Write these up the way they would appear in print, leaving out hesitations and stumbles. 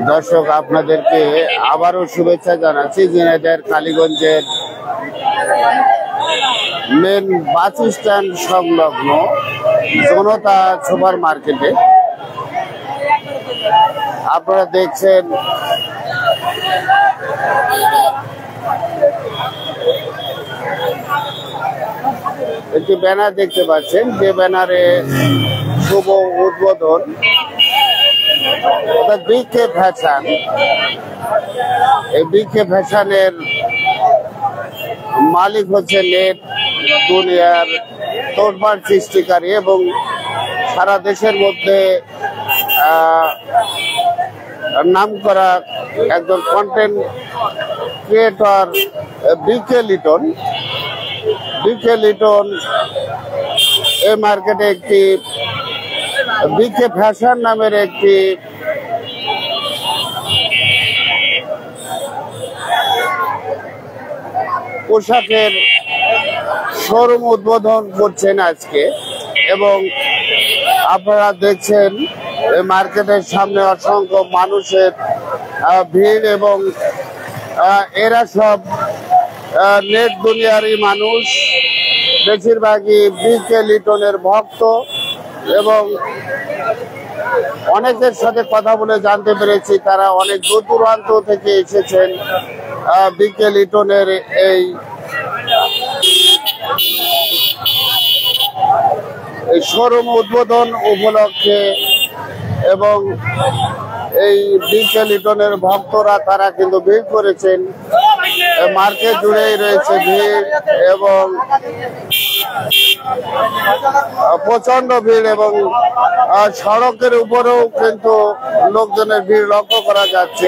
দর্শক, আপনাদেরকে আবারও শুভেচ্ছা জানাচ্ছি ঝিনাইদহের কালীগঞ্জের মেন বাস স্ট্যান্ড সংলগ্ন জনতা সুপার মার্কেটে। আপনারা দেখছেন একটি ব্যানার দেখতে পাচ্ছেন, যে ব্যানারে শুভ উদ্বোধন বিকে ফ্যাশন। এই বিকে ফ্যাশনের মালিক হচ্ছে নেট দুনিয়ার তোড়পাড় সৃষ্টিকারী এবং সারা দেশের মধ্যে নামকরা একজন কন্টেন্ট ক্রিয়েটর বিকে লিটন। বিকে লিটন এই মার্কেটে একটি বিকে ফ্যাশন নামের একটি পোশাকের শোরুম উদ্বোধন করছেন আজকে, এবং আপনারা দেখছেন এই মার্কেটের সামনে অসংখ্য মানুষের ভিড়, এবং এরা সব নেট দুনিয়ারই মানুষ, বেশিরভাগই বিকে লিটনের ভক্ত। এবং অনেকের সাথে কথা বলে জানতে পেরেছি তারা অনেক দূর দূরান্ত থেকে এসেছেন বিকে লিটনের এই শোরুম উদ্বোধন উপলক্ষে। এবং এই বিকে লিটনের ভক্তরা তারা কিন্তু ভিড় করেছেন, মার্কেট জুড়েই রয়েছে ভিড় এবং প্রচন্ড ভিড়, এবং সড়কের উপরেও কিন্তু লোকজনের ভিড় লক্ষ্য করা যাচ্ছে।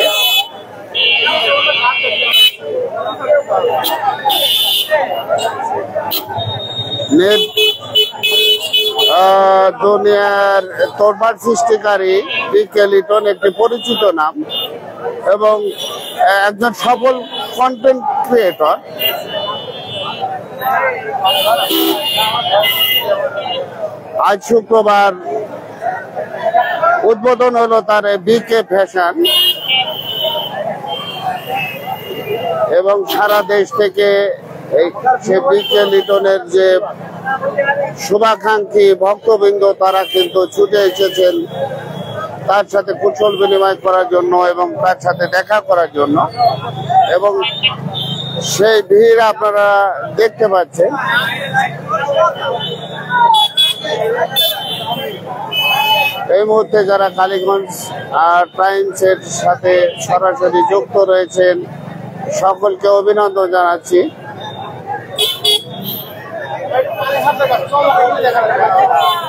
নেট দুনিয়ার তোড়পাড় সৃষ্টিকারী বিকে লিটন একটি পরিচিত নাম এবং একজন সফল কন্টেন্ট ক্রিয়েটর। আজ শুক্রবার উদ্বোধন হলো তার বিকে ফ্যাশন, এবং সারা দেশ থেকে সে বিকে লিটনের যে শুভাকাঙ্ক্ষী ভক্তবৃন্দ তারা কিন্তু ছুটে এসেছেন তার সাথে কুশল বিনিময় করার জন্য এবং তার সাথে দেখা করার জন্য, এবং সেই ভিড় আপনারা দেখতে পাচ্ছেন। এই মুহূর্তে যারা কালীগঞ্জ টাইমসের সাথে সরাসরি যুক্ত রয়েছেন সকলকে অভিনন্দন জানাচ্ছি।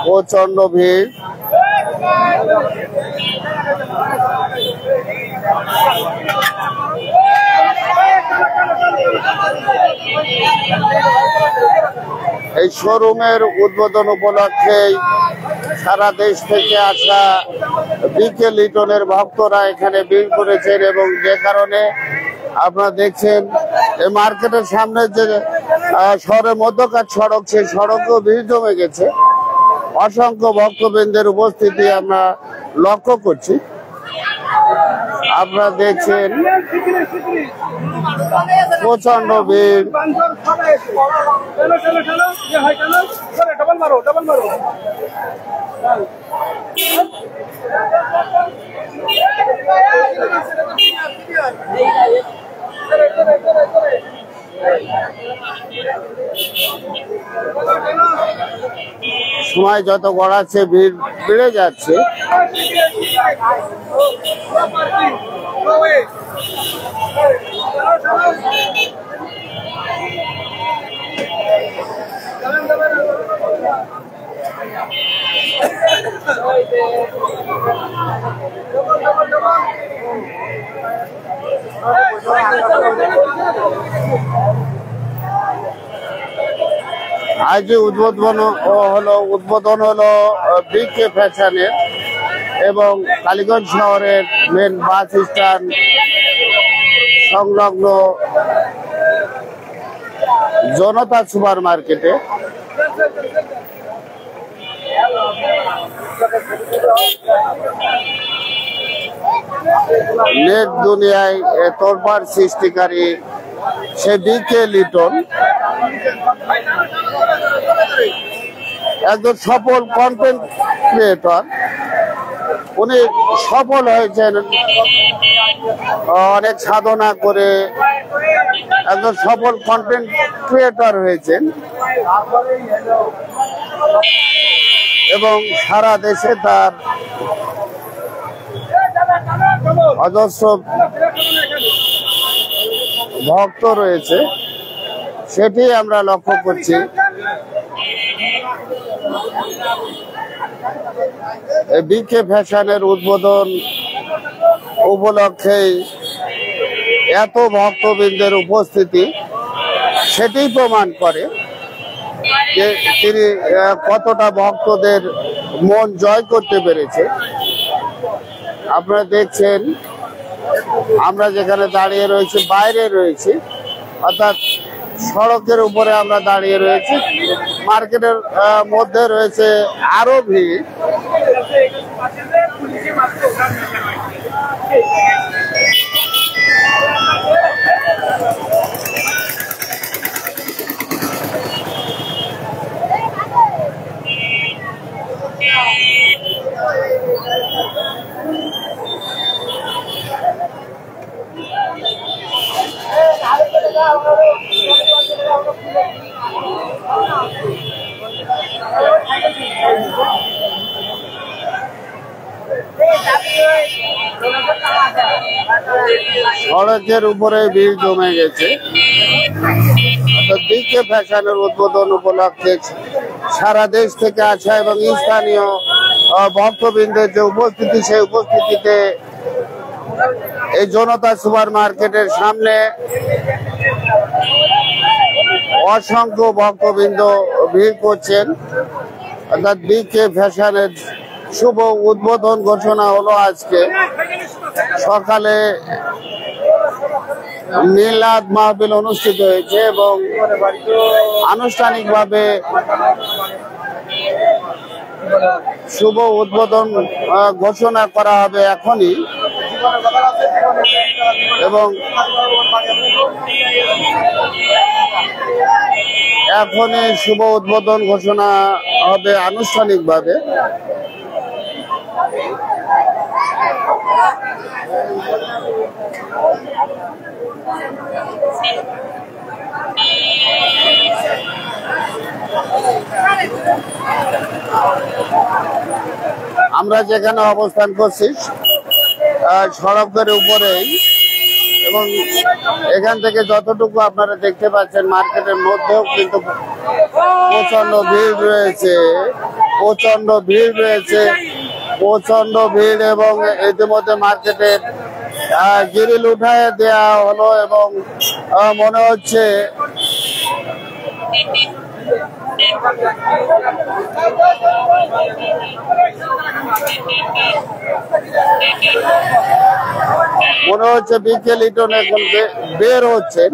প্রচন্ড ভিড়, এই শোরুমের উদ্বোধন উপলক্ষে সারা দেশ থেকে আসা বিকে লিটনের ভক্তরা এখানে ভিড় করেছেন, এবং যে কারণে আপনারা দেখছেন এই মার্কেটের সামনে যে শহরের মধ্যকার সড়ক, সেই সড়কেও ভিড় জমে গেছে। অসংখ্য ভক্তবৃন্দের উপস্থিতি আমরা লক্ষ্য করছি। আপনারা দেখছেন প্রচন্ড ভিড়। সময় যত গড়াচ্ছে ভিড় বেড়ে যাচ্ছে। আজ উদ্বোধন হলো বিকে ফ্যাশনের এবং কালীগঞ্জ শহরের মেন বাস স্ট্যান্ড সংলগ্ন জনতা সুপার মার্কেটে। নেট দুনিয়ায় তোলপাড় সৃষ্টিকারী সে বিকে লিটন একজন সফল কন্টেন্ট ক্রিয়েটর। উনি সফল হয়েছেন অনেক সাধনা করে, একজন সফল কন্টেন্ট ক্রিয়েটর হয়েছেন এবং সারা দেশে তার অজস্র ভক্ত রয়েছে, সেটি আমরা লক্ষ্য করছি। বিকে ফ্যাশনের উদ্বোধন উপলক্ষেই এত ভক্তবৃন্দের উপস্থিতি, সেটি প্রমাণ করে যে তিনি কতটা ভক্তদের মন জয় করতে পেরেছে। আপনারা দেখছেন আমরা যেখানে দাঁড়িয়ে রয়েছি বাইরে রয়েছি, অর্থাৎ সড়কের উপরে আমরা দাঁড়িয়ে রয়েছি। মার্কেটের মধ্যে রয়েছে আরো ভিড়। সড়কের উপরে ভিড় জমে গেছে। বিকে ফ্যাশনের উদ্বোধন উপলক্ষে সারা দেশ থেকে আসা এবং স্থানীয় ভক্তবৃন্দের যে উপস্থিতি, সেই উপস্থিতিতে এই জনতা সুপার মার্কেটের সামনে অসংখ্য ভক্তবৃন্দ ভিড় করছেন। অর্থাৎ বিকে ফ্যাশনের শুভ উদ্বোধন ঘোষণা হলো আজকে সকালে। মিলাদ মাহফিল অনুষ্ঠিত হয়েছে এবং আনুষ্ঠানিকভাবে শুভ উদ্বোধন ঘোষণা করা হবে এখনই, এবং এখনই শুভ উদ্বোধন ঘোষণা হবে আনুষ্ঠানিকভাবে। আমরা যেখানে অবস্থান করছি সড়কের উপরেই, এবং এখান থেকে যতটুকু আপনারা দেখতে পাচ্ছেন মার্কেটের মধ্যেও কিন্তু প্রচন্ড ভিড় রয়েছে, প্রচন্ড ভিড় এবং ইতিমধ্যে মার্কেটের গ্রিল উঠায় দেওয়া হলো এবং মনে হচ্ছে বিকে লিটন এখন বের হচ্ছেন।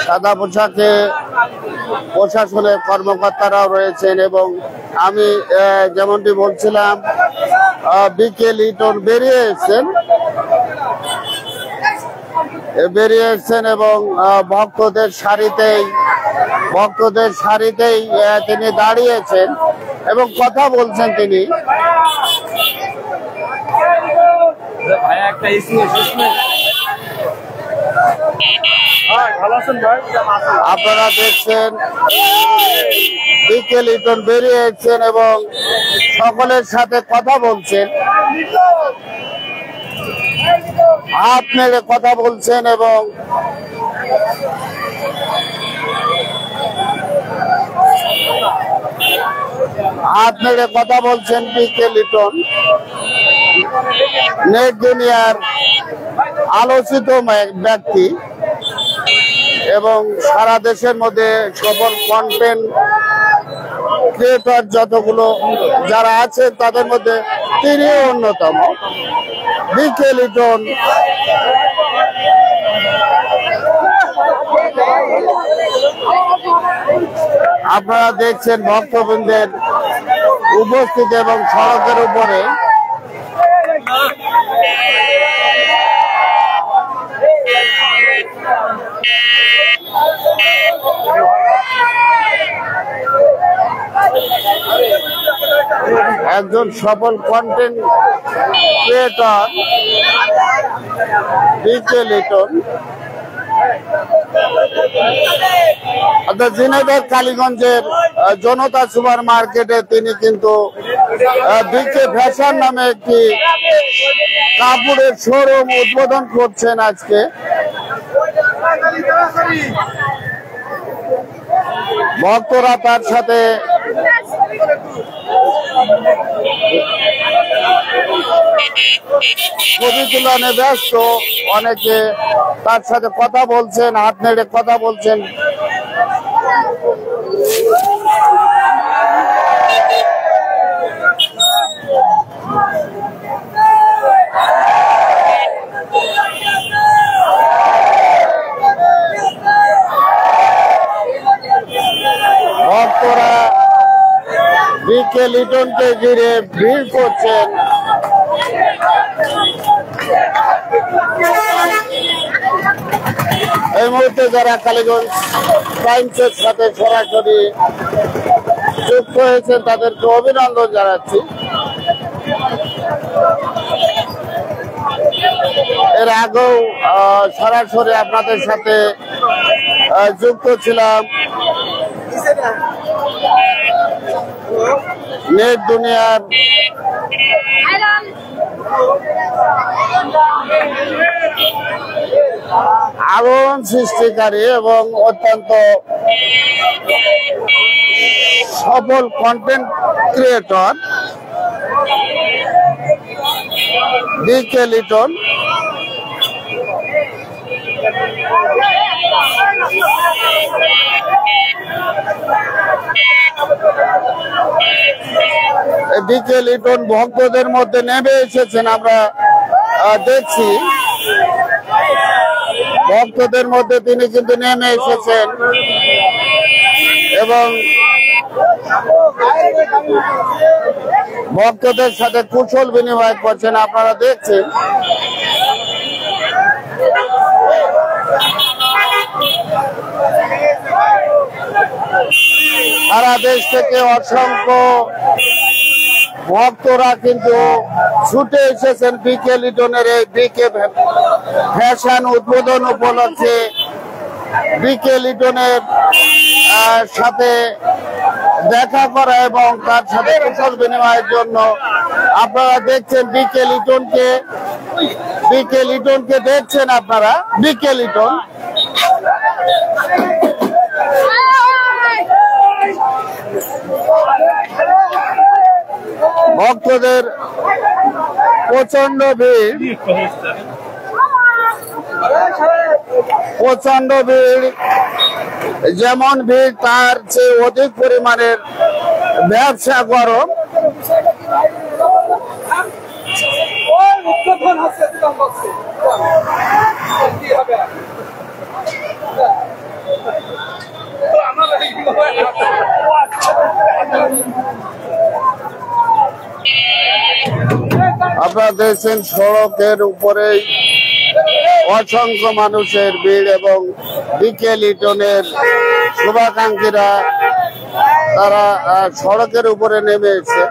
সাদা পোশাকে প্রশাসনের কর্মকর্তারাও রয়েছেন এবং আমি যেমনটি বলছিলাম বিকে লিটন বেরিয়ে এসেছেন এবং ভক্তদের সারিতেই তিনি দাঁড়িয়েছেন এবং কথা বলছেন। তিনি ভাইয়া একটা আপনারা দেখছেন বিকে লিটন বেরিয়েছেন এবং সকলের সাথে কথা বলছেন, হাত নেড়ে কথা বলছেন এবং হাত নেড়ে কথা বলছেন বিকে লিটন, নেট দুনিয়ার আলোচিত ব্যক্তি এবং সারা দেশের মধ্যে সফল কন্টেন্ট ক্রিয়েটর যতগুলো যারা আছে তাদের মধ্যে তিনিও অন্যতম। বিকে লিটন আপনারা দেখছেন ভক্তবৃন্দের উপস্থিতি এবং সড়কের উপরে একজন সফল কন্টেন্ট ক্রিয়েটর বিকে লিটন ঝিনাইদহ কালীগঞ্জের জনতা সুপার মার্কেটে তিনি কিন্তু বিকে ফ্যাশন নামে একটি কাপড়ের শোরুম উদ্বোধন করছেন আজকে। ভক্তরা তার সাথে ছবি তুলনে ব্যস্ত, অনেকে তার সাথে কথা বলছেন, হাত নেড়ে কথা বলছেন। ভক্তরা বিকে লিটনকে ঘিরে ভিড় করছেন। এই মুহূর্তে যারা কালীগঞ্জ টাইমসের সাথে সরাসরি যুক্ত হয়েছেন তাদেরকে অভিনন্দন জানাচ্ছি। এর আগেও সরাসরি আপনাদের সাথে যুক্ত ছিলাম নেট দুনিয়ার আলোড়ন সৃষ্টিকারী এবং অত্যন্ত সফল কন্টেন্ট ক্রিয়েটর বিকে লিটন। বিকে লিটন ভক্তদের মধ্যে নেমে এসেছেন, আমরা দেখছি ভক্তদের মধ্যে তিনি কিন্তু নেমে এসেছেন এবং ভক্তদের সাথে কুশল বিনিময় করছেন, আপনারা দেখছেন। সারা দেশ থেকে অসংখ্য ভক্তরা কিন্তু ছুটে এসেছেন বিকে লিটনের এই বিকে ফ্যাশন উদ্বোধন উপলক্ষে বিকে লিটনের সাথে দেখা করা এবং তার সাথে কুশল বিনিময়ের জন্য। আপনারা দেখছেন বিকে লিটনকে দেখছেন আপনারা। বিকে লিটন ভক্তদের প্রচন্ড ভিড়, যেমন ভিড় তার চেয়ে অধিক পরিমাণের ব্যবসা গরম। আপনারা দেখছেন সড়কের উপরেই অসংখ্য মানুষের ভিড় এবং বিকে লিটনের শুভাকাঙ্ক্ষীরা তারা সড়কের উপরে নেমে এসে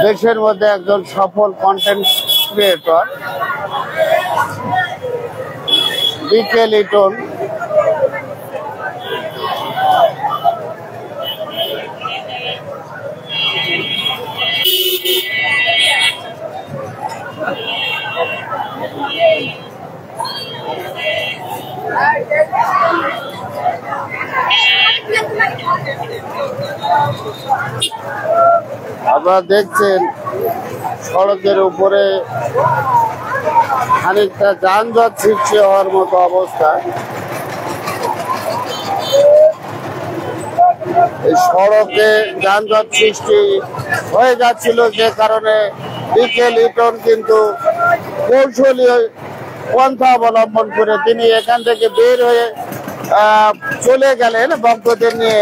দেশের মধ্যে একজন সফল কন্টেন্ট ক্রিয়েটর বিকে লিটন। আপনারা দেখছেন সড়কের উপরে খানিকটা যানজট সৃষ্টি হওয়ার মতো অবস্থা। এই সড়কে যানজট সৃষ্টি হয়ে যাচ্ছিল, যে কারণে বিকে লিটন কিন্তু কৌশলী পন্থা অবলম্বন করে তিনি এখান থেকে বের হয়ে চলে গেলেন ভক্তদের নিয়ে,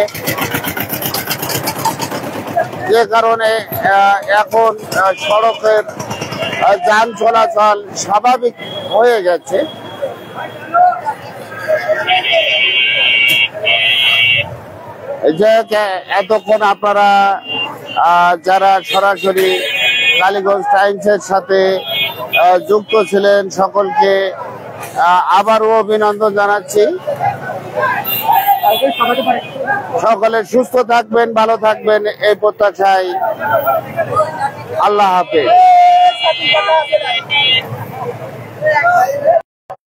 যে কারণে এখন সড়কের যান চলাচল স্বাভাবিক হয়ে গেছে। যে এতক্ষণ আপনারা যারা সরাসরি কালীগঞ্জ টাইমসের সাথে যুক্ত ছিলেন সকলকে আবারও অভিনন্দন জানাচ্ছি। সকলে সুস্থ থাকবেন, ভালো থাকবেন এই প্রত্যাশায়। আল্লাহ হাফেজ।